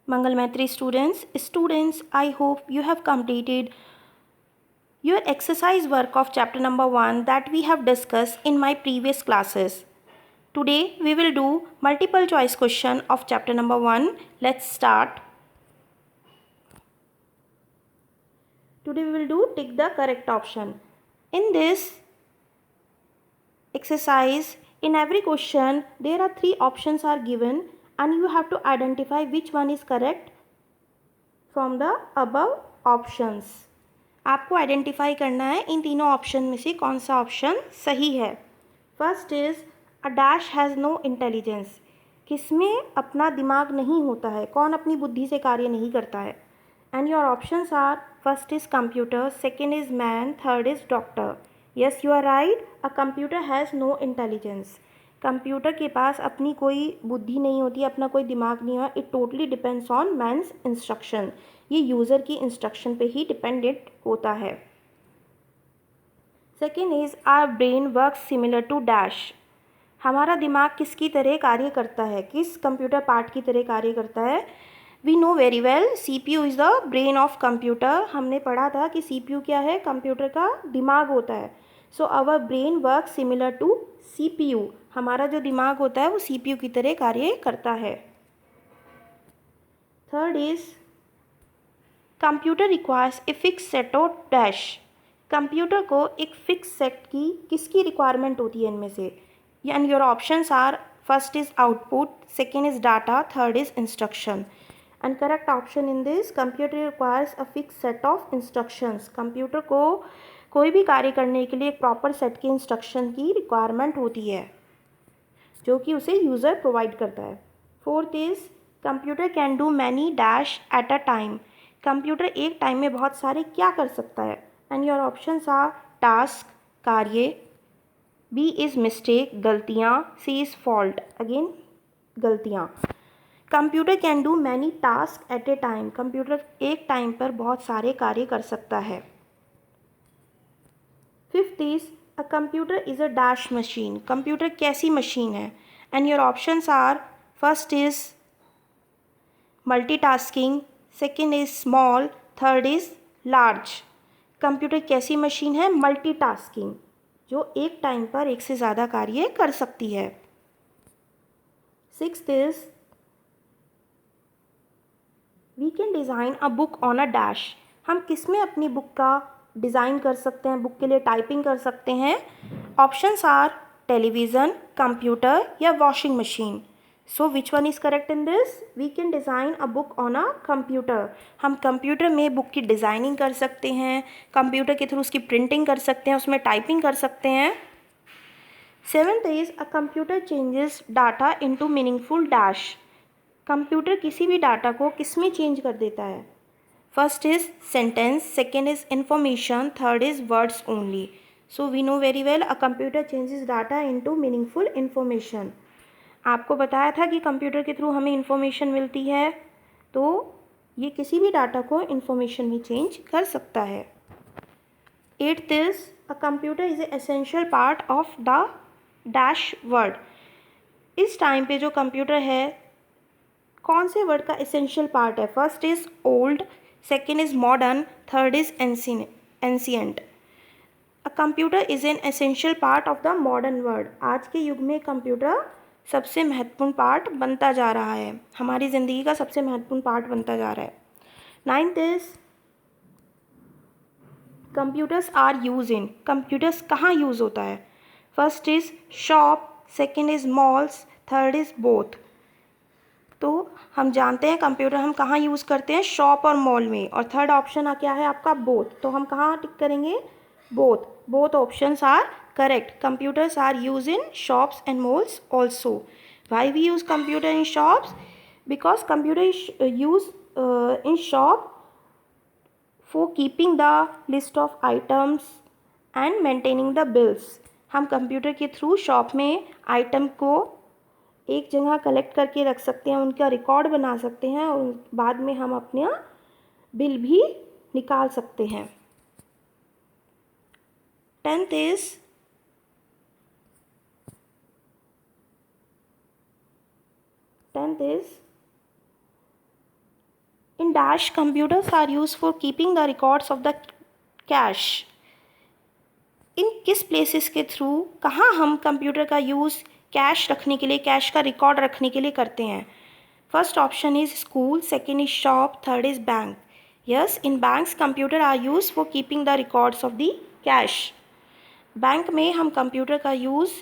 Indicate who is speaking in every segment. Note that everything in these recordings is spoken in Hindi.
Speaker 1: Mangal Maitri students, I hope you have completed your exercise work of chapter number 1 that we have discussed in my previous classes. Today we will do multiple choice question of chapter number 1. Let's start. Today we will do tick the correct option. In this exercise, in every question there are 3 options are given and you have to identify which one is correct from the above options. आपको आइडेंटिफाई करना है इन तीनों ऑप्शन में से कौन सा ऑप्शन सही है. First is a dash has no intelligence. किसमें अपना दिमाग नहीं होता है, कौन अपनी बुद्धि से कार्य नहीं करता है. And your options are first is computer, second is man, third is doctor. Yes you are right. A computer has no intelligence. Computer के पास अपनी कोई बुद्धि नहीं होती, अपना कोई दिमाग नहीं हुआ. It totally depends on man's instruction. ये यूज़र की इंस्ट्रक्शन पे ही डिपेंडेंट होता है. Second is our brain work similar to dash. हमारा दिमाग किसकी तरह कार्य करता है, किस कंप्यूटर पार्ट की तरह कार्य करता है. We know very well CPU is the brain of computer. हमने पढ़ा था कि CPU क्या है, कंप्यूटर का दिमाग होता है. So our brain work similar to CPU. हमारा जो दिमाग होता है वो CPU की तरह कार्य करता है. Third is computer requires a fix set of dash. Computer को एक फिक्स सेट की किसकी रिक्वायरमेंट होती है इनमें से. And your options are first is output, second is data, third is instruction. And correct option in this computer requires a fix set of instructions. Computer को कोई भी कार्य करने के लिए एक प्रॉपर सेट की इंस्ट्रक्शन की रिक्वायरमेंट होती है जो कि उसे यूज़र प्रोवाइड करता है. Fourth is computer can do many dash at a time. Computer एक टाइम में बहुत सारे क्या कर सकता है. And your options are task, कार्य, बी इज़ मिस्टेक, गलतियाँ, सी इज़ फॉल्ट, अगेन गलतियाँ. Computer can do many task at a time. Computer एक टाइम पर बहुत सारे कार्य कर सकता है. Fifth is a computer is a dash machine. Computer कैसी मशीन है. And your options are first is multitasking, second is small, third is large. Computer कैसी मशीन है, मल्टीटास्किंग, जो एक टाइम पर एक से ज़्यादा कार्य कर सकती है. Sixth is we can design a book on a dash. हम किस में अपनी बुक का डिज़ाइन कर सकते हैं, बुक के लिए टाइपिंग कर सकते हैं. ऑप्शंस आर टेलीविज़न, कंप्यूटर या washing machine. So which one is correct in this. We can design a book on a computer. हम कंप्यूटर में बुक की डिज़ाइनिंग कर सकते हैं, कंप्यूटर के थ्रू उसकी प्रिंटिंग कर सकते हैं, उसमें टाइपिंग कर सकते हैं. Seventh is a computer changes data into meaningful dash. Computer किसी भी डाटा को किस में चेंज कर देता है. First is sentence, second is information, third is words only. So we know very well a computer changes data into meaningful information. आपको बताया था कि कंप्यूटर के थ्रू हमें इंफॉर्मेशन मिलती है, तो ये किसी भी डाटा को इंफॉर्मेशन में चेंज कर सकता है. Eighth is a computer is a essential part of the dash word. इस टाइम पे जो कंप्यूटर है कौन से वर्ड का एसेंशियल पार्ट है. First is old, second is modern, third is ancient. A computer is an essential part of the modern world. आज के युग में कंप्यूटर सबसे महत्वपूर्ण पार्ट बनता जा रहा है, हमारी ज़िंदगी का सबसे महत्वपूर्ण पार्ट बनता जा रहा है. Ninth is computers are use in. Computers कहाँ यूज़ होता है. First is shop, second is malls, third is both. तो हम जानते हैं कंप्यूटर हम कहाँ यूज़ करते हैं, शॉप और मॉल में. और थर्ड ऑप्शन क्या है आपका, बोथ. तो हम कहाँ टिक करेंगे, both. Both options are correct. Computers are use in shops and malls also. Why we use computer in shops, because computer is use in shop for keeping the list of items and maintaining the bills. हम कंप्यूटर के थ्रू शॉप में आइटम को एक जगह कलेक्ट करके रख सकते हैं, उनका रिकॉर्ड बना सकते हैं और बाद में हम अपना बिल भी निकाल सकते हैं. Tenth is In dash, computers are used for keeping the records of the cash. इन किस प्लेसेस के थ्रू कहाँ हम कंप्यूटर का यूज़ कैश रखने के लिए, कैश का रिकॉर्ड रखने के लिए करते हैं? First option is school, second is shop, third is bank. Yes, in banks computer are use for keeping the records of the cash. Bank में हम कंप्यूटर का यूज़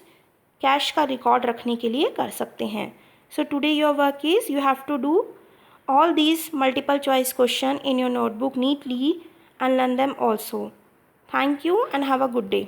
Speaker 1: कैश का रिकॉर्ड रखने के लिए कर सकते हैं. So today your work is you have to do all these multiple choice question in your notebook neatly and learn them also. Thank you and have a good day.